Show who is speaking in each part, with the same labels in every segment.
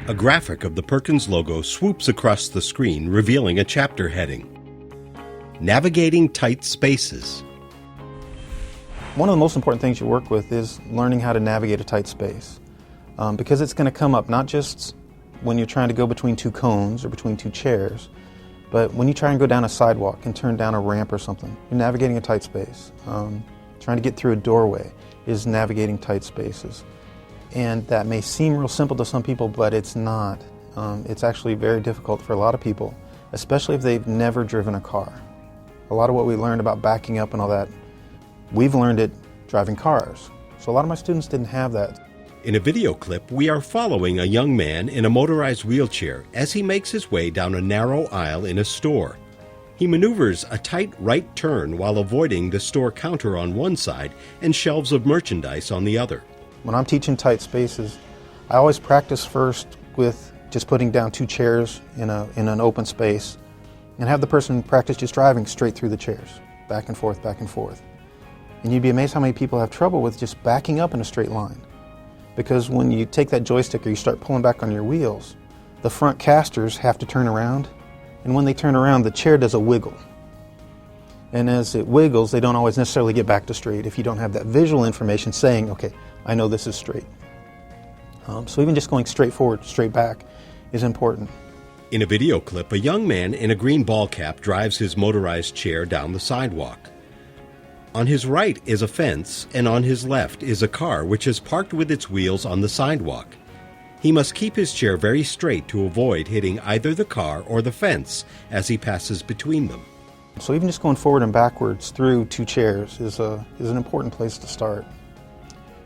Speaker 1: A graphic of the Perkins logo swoops across the screen, revealing a chapter heading. Navigating Tight Spaces.
Speaker 2: One of the most important things you work with is learning how to navigate a tight space. Because it's going to come up not just when you're trying to go between two cones or between two chairs, but when you try and go down a sidewalk and turn down a ramp or something, you're navigating a tight space. Trying to get through a doorway is navigating tight spaces. And that may seem real simple to some people, but it's not. It's actually very difficult for a lot of people, especially if they've never driven a car. A lot of what we learned about backing up and all that, we've learned it driving cars. So a lot of my students didn't have that.
Speaker 1: In a video clip, we are following a young man in a motorized wheelchair as he makes his way down a narrow aisle in a store. He maneuvers a tight right turn while avoiding the store counter on one side and shelves of merchandise on the other.
Speaker 2: When I'm teaching tight spaces, I always practice first with just putting down two chairs in an open space and have the person practice just driving straight through the chairs, back and forth, back and forth. And you'd be amazed how many people have trouble with just backing up in a straight line. Because when you take that joystick or you start pulling back on your wheels, the front casters have to turn around, and when they turn around, the chair does a wiggle. And as it wiggles, they don't always necessarily get back to straight if you don't have that visual information saying, okay, I know this is straight. So even just going straight forward, straight back is important.
Speaker 1: In a video clip, a young man in a green ball cap drives his motorized chair down the sidewalk. On his right is a fence, and on his left is a car which is parked with its wheels on the sidewalk. He must keep his chair very straight to avoid hitting either the car or the fence as he passes between them.
Speaker 2: So even just going forward and backwards through two chairs is an important place to start.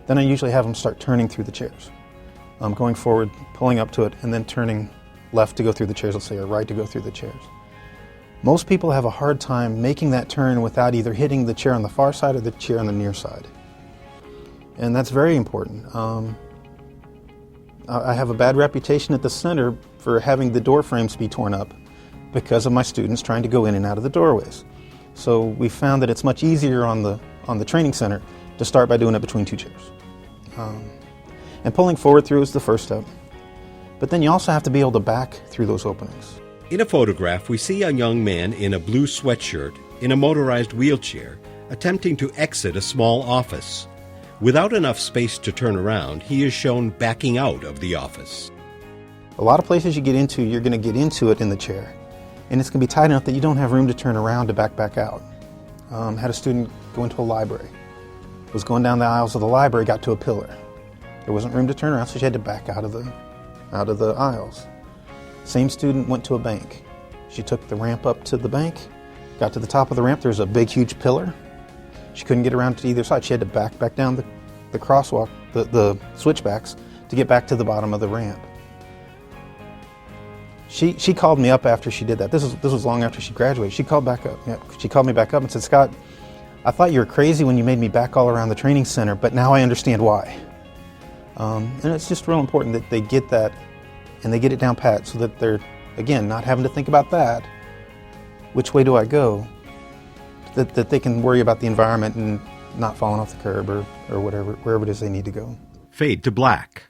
Speaker 2: Then I usually have them start turning through the chairs. Going forward, pulling up to it, and then turning left to go through the chairs, let's say, or right to go through the chairs. Most people have a hard time making that turn without either hitting the chair on the far side or the chair on the near side. And that's very important. I have a bad reputation at the center for having the door frames be torn up because of my students trying to go in and out of the doorways. So we found that it's much easier on the training center to start by doing it between two chairs. And pulling forward through is the first step. But then you also have to be able to back through those openings.
Speaker 1: In a photograph, we see a young man in a blue sweatshirt in a motorized wheelchair attempting to exit a small office. Without enough space to turn around, he is shown backing out of the office.
Speaker 2: A lot of places you get into, you're going to get into it in the chair. And it's going to be tight enough that you don't have room to turn around to back out. Had a student go into a library. Was going down the aisles of the library, got to a pillar. There wasn't room to turn around, so she had to back out of the aisles. Same student went to a bank. She took the ramp up to the bank, got to the top of the ramp, there's a big, huge pillar. She couldn't get around to either side. She had to back down the crosswalk, the switchbacks, to get back to the bottom of the ramp. She called me up after she did that. This was long after she graduated. She called back up. Yeah, she called me back up and said, "Scott, I thought you were crazy when you made me back all around the training center, but now I understand why." And it's just real important that they get that and they get it down pat so that they're, again, not having to think about that. Which way do I go? That they can worry about the environment and not falling off the curb or whatever, wherever it is they need to go.
Speaker 1: Fade to black.